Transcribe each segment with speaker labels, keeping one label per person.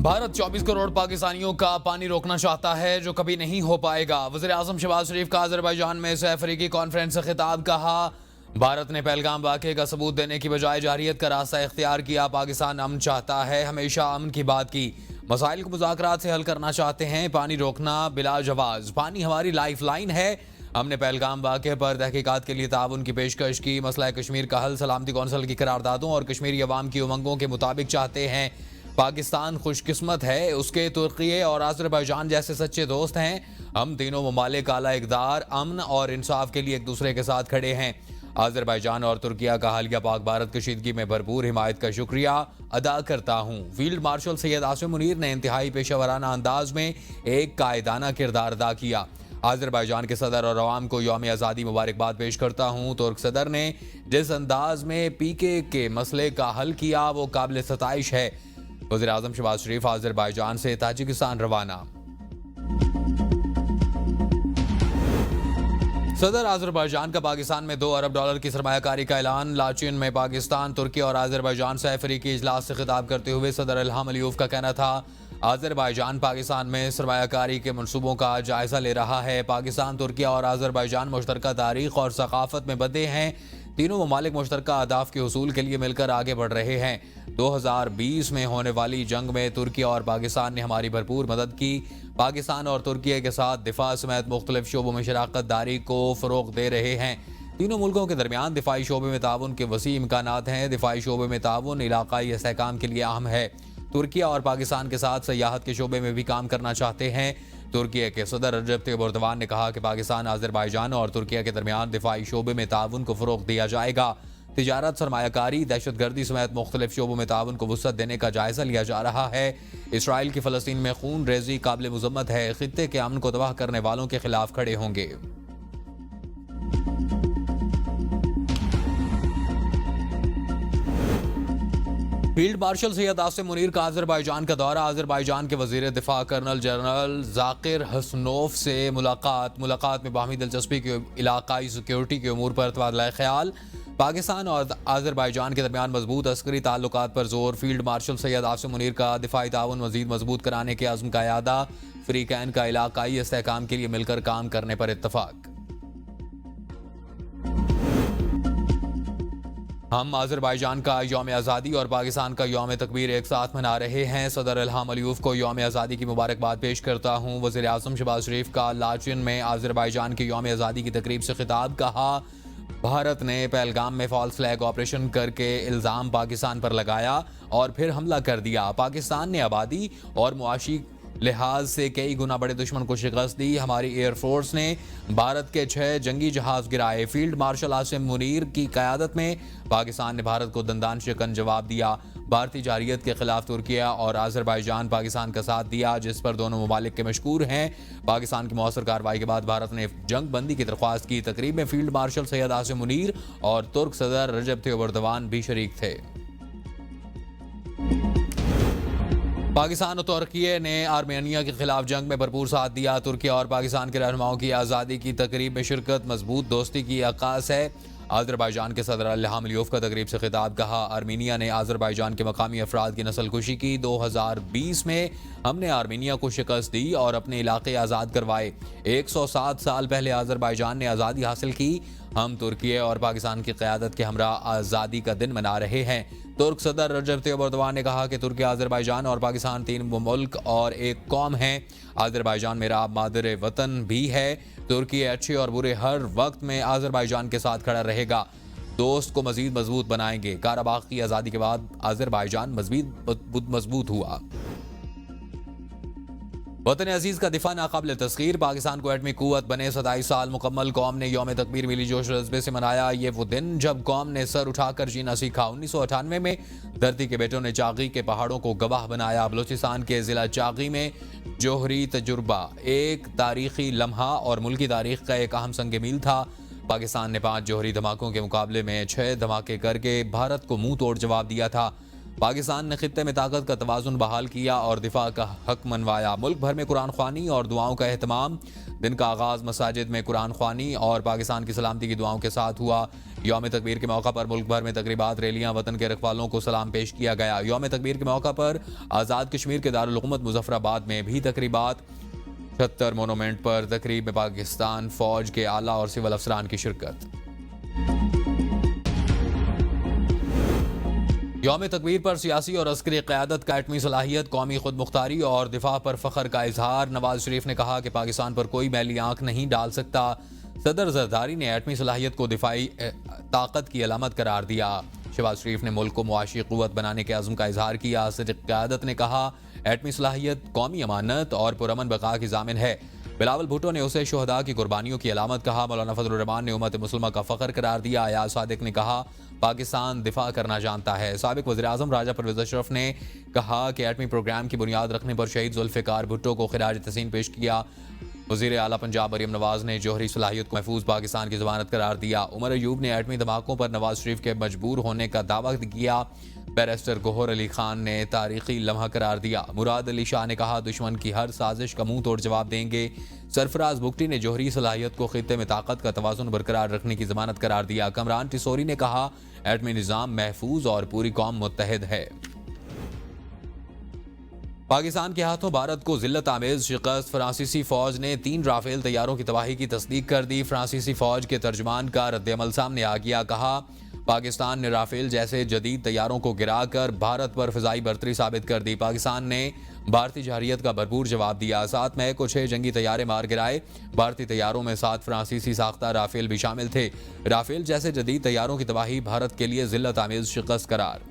Speaker 1: بھارت 24 کروڑ پاکستانیوں کا پانی روکنا چاہتا ہے جو کبھی نہیں ہو پائے گا۔ وزیر اعظم شہباز شریف کا آذربائیجان میں سہ افریقی کانفرنس سے خطاب۔ کہا بھارت نے پہلگام واقعے کا ثبوت دینے کی بجائے جارحیت کا راستہ اختیار کیا۔ پاکستان امن چاہتا ہے، ہمیشہ امن کی بات کی، مسائل کو مذاکرات سے حل کرنا چاہتے ہیں۔ پانی روکنا بلا جواز، پانی ہماری لائف لائن ہے۔ ہم نے پہلگام واقعے پر تحقیقات کے لیے تعاون کی پیشکش کی۔ مسئلہ کشمیر کا حل سلامتی کونسل کی قراردادوں اور کشمیری عوام کی امنگوں کے مطابق چاہتے ہیں۔ پاکستان خوش قسمت ہے، اس کے ترکی اور آذربائیجان جیسے سچے دوست ہیں۔ ہم تینوں ممالک اعلیٰ اقدار، امن اور انصاف کے لیے ایک دوسرے کے ساتھ کھڑے ہیں۔ آذربائیجان اور ترکیہ کا حالیہ پاک بھارت کشیدگی میں بھرپور حمایت کا شکریہ ادا کرتا ہوں۔ فیلڈ مارشل سید عاصم منیر نے انتہائی پیشہ ورانہ انداز میں ایک قائدانہ کردار ادا کیا۔ آذربائیجان کے صدر اور عوام کو یوم آزادی مبارکباد پیش کرتا ہوں۔ ترک صدر نے جس انداز میں PK کے مسئلے کا حل کیا وہ قابل ستائش ہے۔ وزیر اعظم شہباز شریف آذربائیجان سے تاجکستان روانہ۔ صدر آذربائیجان کا پاکستان میں $2 ارب کی سرمایہ کاری کا اعلان۔ لاچین میں پاکستان، ترکی اور آذربائیجان سہ افریقی اجلاس سے خطاب کرتے ہوئے صدر الہام علیوف کا کہنا تھا آذربائیجان پاکستان میں سرمایہ کاری کے منصوبوں کا جائزہ لے رہا ہے۔ پاکستان، ترکیہ اور آذربائیجان مشترکہ تاریخ اور ثقافت میں بندھے ہیں۔ تینوں ممالک مشترکہ اہداف کے حصول کے لیے مل کر آگے بڑھ رہے ہیں۔ 2020 میں ہونے والی جنگ میں ترکیہ اور پاکستان نے ہماری بھرپور مدد کی۔ پاکستان اور ترکیہ کے ساتھ دفاع سمیت مختلف شعبوں میں شراکت داری کو فروغ دے رہے ہیں۔ تینوں ملکوں کے درمیان دفاعی شعبے میں تعاون کے وسیع امکانات ہیں۔ دفاعی شعبے میں تعاون علاقائی استحکام کے لیے اہم ہے۔ ترکیہ اور پاکستان کے ساتھ سیاحت کے شعبے میں بھی کام کرنا چاہتے ہیں۔ ترکیہ کے صدر رجب طیب اردوان نے کہا کہ پاکستان، آذربائیجان اور ترکیہ کے درمیان دفاعی شعبے میں تعاون کو فروغ دیا جائے گا۔ تجارت، سرمایہ کاری، دہشت گردی سمیت مختلف شعبوں میں تعاون کو وسعت دینے کا جائزہ لیا جا رہا ہے۔ اسرائیل کی فلسطین میں خون ریزی قابل مذمت ہے۔ خطے کے امن کو تباہ کرنے والوں کے خلاف کھڑے ہوں گے۔ فیلڈ مارشل سید عاصم منیر کا آذربائیجان کا دورہ۔ آذربائیجان کے وزیر دفاع کرنل جنرل ذاکر حسنوف سے ملاقات میں باہمی دلچسپی کے علاقائی سیکیورٹی کے امور پر تبادلہ خیال۔ پاکستان اور آذربائیجان کے درمیان مضبوط عسکری تعلقات پر زور۔ فیلڈ مارشل سید عاصم منیر کا دفاعی تعاون مزید مضبوط کرانے کے عزم کا اعادہ۔ فریقین کا علاقائی استحکام کے لیے مل کر کام کرنے پر اتفاق۔ ہم آذربائیجان کا یوم آزادی اور پاکستان کا یوم تکبیر ایک ساتھ منا رہے ہیں۔ صدر الہام علیوف کو یوم آزادی کی مبارکباد پیش کرتا ہوں۔ وزیر اعظم شہباز شریف کا لاچین میں آذربائیجان کی یوم آزادی کی تقریب سے خطاب۔ کہا بھارت نے پہلگام میں فالس فلیگ آپریشن کر کے الزام پاکستان پر لگایا اور پھر حملہ کر دیا۔ پاکستان نے آبادی اور معاشی لحاظ سے کئی گنا بڑے دشمن کو شکست دی۔ ہماری ایئر فورس نے بھارت کے 6 جنگی جہاز گرائے۔ فیلڈ مارشل عاصم منیر کی قیادت میں پاکستان نے بھارت کو دندان شکن جواب دیا۔ بھارتی جارحیت کے خلاف ترکیہ اور آذربائیجان پاکستان کا ساتھ دیا، جس پر دونوں ممالک کے مشکور ہیں۔ پاکستان کی مؤثر کارروائی کے بعد بھارت نے جنگ بندی کی درخواست کی۔ تقریب میں فیلڈ مارشل سید عاصم منیر اور ترک صدر رجب طیب اردوان بھی شریک تھے۔ پاکستان اور ترکیہ نے آرمینیا کے خلاف جنگ میں بھرپور ساتھ دیا۔ ترکیہ اور پاکستان کے رہنماؤں کی آزادی کی تقریب میں شرکت مضبوط دوستی کی عکاس ہے۔ آذربائیجان کے صدر الہام علیوف کا تقریب سے خطاب۔ کہا آرمینیا نے آذربائیجان کے مقامی افراد کی نسل کشی کی۔ 2020 میں ہم نے آرمینیا کو شکست دی اور اپنے علاقے آزاد کروائے۔ 107 سال پہلے آذربائیجان نے آزادی حاصل کی۔ ہم ترکیہ اور پاکستان کی قیادت کے ہمراہ آزادی کا دن منا رہے ہیں۔ ترک صدر رجب طیب اردوان نے کہا کہ ترکیہ، آذربائیجان اور پاکستان 3 ملک اور ایک قوم ہیں۔ آذربائیجان میرا مادر وطن بھی ہے۔ ترکیہ اچھے اور برے ہر وقت میں آذربائیجان کے ساتھ کھڑا رہے گا۔ دوست کو مزید مضبوط بنائیں گے۔ قرہ کی آزادی کے بعد آذربائیجان مضبوط ہوا۔ وطن عزیز کا دفاع ناقابل تسخیر۔ پاکستان کو ایٹمی قوت بنے 27 سال مکمل۔ قوم نے یوم تکبیر ملی جوش و جذبے سے منایا۔ یہ وہ دن جب قوم نے سر اٹھا کر جینا سیکھا۔ 1998 میں دھرتی کے بیٹوں نے چاغی کے پہاڑوں کو گواہ بنایا۔ بلوچستان کے ضلع چاغی میں جوہری تجربہ ایک تاریخی لمحہ اور ملکی تاریخ کا ایک اہم سنگ میل تھا۔ پاکستان نے 5 جوہری دھماکوں کے مقابلے میں 6 دھماکے کر کے بھارت کو منہ توڑ جواب دیا تھا۔ پاکستان نے خطے میں طاقت کا توازن بحال کیا اور دفاع کا حق منوایا. ملک بھر میں قرآن خوانی اور دعاؤں کا اہتمام. دن کا آغاز مساجد میں قرآن خوانی اور پاکستان کی سلامتی کی دعاؤں کے ساتھ ہوا. یوم تکبیر کے موقع پر ملک بھر میں تقریبات، ریلیاں، وطن کے رکھوالوں کو سلام پیش کیا گیا. یوم تکبیر کے موقع پر آزاد کشمیر کے دارالحکومت مظفر آباد میں بھی تقریبات. 76 مونومنٹ پر تقریب میں پاکستان فوج کے اعلیٰ اور سول افسران کی شرکت. یوم تکبیر پر سیاسی اور عسکری قیادت کا ایٹمی صلاحیت، قومی خود مختاری اور دفاع پر فخر کا اظہار. نواز شریف نے کہا کہ پاکستان پر کوئی میلی آنکھ نہیں ڈال سکتا. صدر زرداری نے ایٹمی صلاحیت کو دفاعی طاقت کی علامت قرار دیا. شہباز شریف نے ملک کو معاشی قوت بنانے کے عزم کا اظہار کیا. صدر قیادت نے کہا ایٹمی صلاحیت قومی امانت اور پرامن بقا کی ضامن ہے. بلاول بھٹو نے اسے شہداء کی قربانیوں کی علامت کہا. مولانا فضل الرحمان نے امت مسلمہ کا فخر قرار دیا. ایاز صادق نے کہا پاکستان دفاع کرنا جانتا ہے. سابق وزیر اعظم راجہ پرویز اشرف نے کہا کہ ایٹمی پروگرام کی بنیاد رکھنے پر شہید ذوالفقار بھٹو کو خراج تحسین پیش کیا. وزیر اعلیٰ پنجاب مریم نواز نے جوہری صلاحیت کو محفوظ پاکستان کی ضمانت قرار دیا. عمر ایوب نے ایٹمی دھماکوں پر نواز شریف کے مجبور ہونے کا دعویٰ کیا. بیرسٹر گوہر علی خان نے تاریخی لمحہ قرار دیا. مراد علی شاہ نے کہا دشمن کی ہر سازش کا منہ توڑ جواب دیں گے. سرفراز بگٹی نے جوہری صلاحیت کو خطے میں طاقت کا توازن برقرار رکھنے کی ضمانت قرار دیا. کمران ٹیسوری نے کہا ایٹمی نظام محفوظ اور پوری قوم متحد ہے. پاکستان کے ہاتھوں بھارت کو ذلت آمیز شکست. فرانسیسی فوج نے 3 رافیل طیاروں کی تباہی کی تصدیق کر دی. فرانسیسی فوج کے ترجمان کا رد عمل سامنے آ گیا. کہا پاکستان نے رافیل جیسے جدید طیاروں کو گرا کر بھارت پر فضائی برتری ثابت کر دی. پاکستان نے بھارتی جارحیت کا بھرپور جواب دیا. 7 مئی کو 6 جنگی طیارے مار گرائے. بھارتی طیاروں میں 7 فرانسیسی ساختہ رافیل بھی شامل تھے. رافیل جیسے جدید طیاروں کی تباہی بھارت کے لیے ذلت آمیز شکست قرار.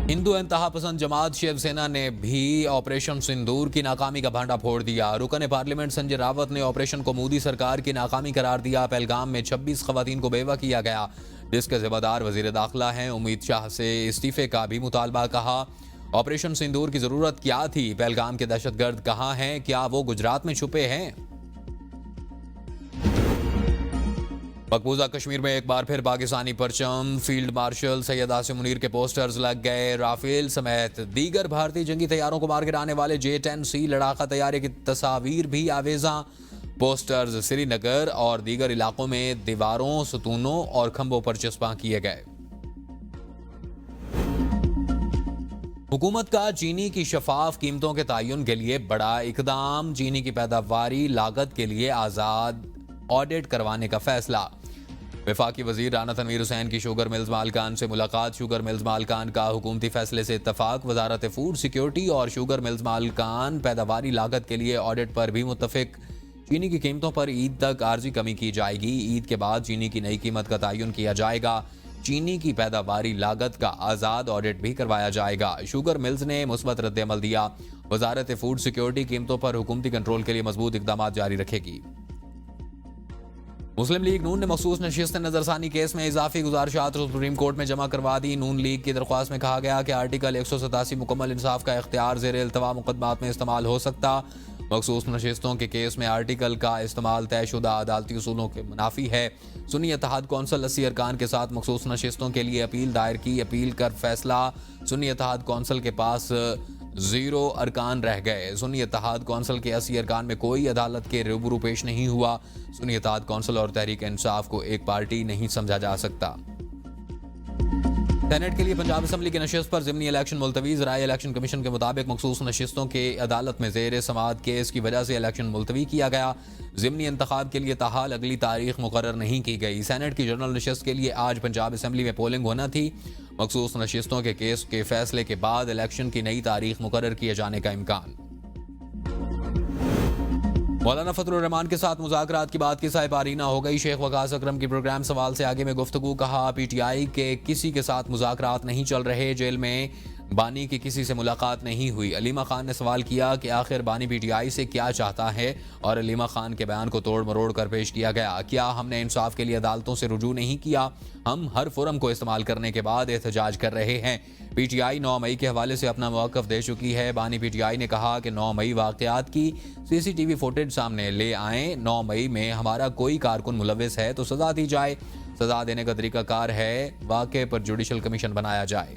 Speaker 1: ہندو انتہا پسند جماعت شیو سینا نے بھی آپریشن سندور کی ناکامی کا بھانڈا پھوڑ دیا. رکن پارلیمنٹ سنجے راوت نے آپریشن کو مودی سرکار کی ناکامی قرار دیا. پہلگام میں 26 خواتین کو بیوہ کیا گیا جس کے ذمہ دار وزیر داخلہ ہیں. امید شاہ سے استعفے کا بھی مطالبہ. کہا آپریشن سندور کی ضرورت کیا تھی؟ پہلگام کے دہشت گرد کہاں ہیں؟ کیا وہ گجرات میں چھپے ہیں؟ مقبوضہ کشمیر میں ایک بار پھر پاکستانی پرچم. فیلڈ مارشل سید عاصم منیر کے پوسٹرز لگ گئے. رافیل سمیت دیگر بھارتی جنگی طیاروں کو مار گرانے والے J-10C لڑاکا طیارے کی تصاویر بھی آویزاں. پوسٹرز سری نگر اور دیگر علاقوں میں دیواروں، ستونوں اور کھمبوں پر چسپاں کیے گئے. حکومت کا چینی کی شفاف قیمتوں کے تعین کے لیے بڑا اقدام. چینی کی پیداواری لاگت کے لیے آزاد آڈٹ کروانے کا فیصلہ. وفاقی وزیر رانا تنویر حسین کی شوگر ملز مالکان سے ملاقات. شوگر ملز مالکان کا حکومتی فیصلے سے اتفاق. وزارت فوڈ سیکیورٹی اور شوگر ملز مالکان پیداواری لاگت کے لیے آڈٹ پر بھی متفق. چینی کی قیمتوں پر عید تک عارضی کمی کی جائے گی. عید کے بعد چینی کی نئی قیمت کا تعین کیا جائے گا. چینی کی پیداواری لاگت کا آزاد آڈٹ بھی کروایا جائے گا. شوگر ملز نے مثبت رد عمل دیا. وزارت فوڈ سیکیورٹی قیمتوں پر حکومتی کنٹرول کے لیے مضبوط اقدامات جاری رکھے گی. مسلم لیگ نون نے مخصوص نشست نظرثانی کیس میں اضافی گزارشات سپریم کورٹ میں جمع کروا دی. نون لیگ کی درخواست میں کہا گیا کہ آرٹیکل 187 مکمل انصاف کا اختیار زیر التوا مقدمات میں استعمال ہو سکتا. مخصوص نشستوں کے کیس میں آرٹیکل کا استعمال طے شدہ عدالتی اصولوں کے منافی ہے. سنی اتحاد کونسل 80 ارکان کے ساتھ مخصوص نشستوں کے لیے اپیل دائر کی. اپیل کر فیصلہ. سنی اتحاد کونسل کے پاس 0 ارکان رہ گئے. سنی اتحاد کونسل کے 80 ارکان میں کوئی عدالت کے روبرو پیش نہیں ہوا. سنی اتحاد کونسل اور تحریک انصاف کو ایک پارٹی نہیں سمجھا جا سکتا. سینیٹ کے لیے پنجاب اسمبلی کی نشست پر ضمنی الیکشن ملتوی. ذرائع الیکشن کمیشن کے مطابق مخصوص نشستوں کے عدالت میں زیر سماعت کیس کی وجہ سے الیکشن ملتوی کیا گیا. ضمنی انتخاب کے لیے تاحال اگلی تاریخ مقرر نہیں کی گئی. سینیٹ کی جنرل نشست کے لیے آج پنجاب اسمبلی میں پولنگ ہونا تھی. مخصوص نشستوں کے کیس کے فیصلے کے بعد الیکشن کی نئی تاریخ مقرر کیے جانے کا امکان. مولانا فضل الرحمان کے ساتھ مذاکرات کی بات کی سائے پاری نہ ہو گئی. شیخ وقاص اکرم کی پروگرام سوال سے آگے میں گفتگو. کہا پی ٹی آئی کے کسی کے ساتھ مذاکرات نہیں چل رہے. جیل میں بانی کی کسی سے ملاقات نہیں ہوئی. علیمہ خان نے سوال کیا کہ آخر بانی پی ٹی آئی سے کیا چاہتا ہے اور علیمہ خان کے بیان کو توڑ مروڑ کر پیش کیا گیا. کیا ہم نے انصاف کے لیے عدالتوں سے رجوع نہیں کیا؟ ہم ہر فورم کو استعمال کرنے کے بعد احتجاج کر رہے ہیں. پی ٹی آئی 9 مئی کے حوالے سے اپنا موقف دے چکی ہے. بانی پی ٹی آئی نے کہا کہ 9 مئی واقعات کی CCTV فوٹیج سامنے لے آئیں. 9 مئی میں ہمارا کوئی کارکن ملوث ہے تو سزا دی جائے. سزا دینے کا طریقہ کار ہے واقعے پر جوڈیشل کمیشن بنایا جائے.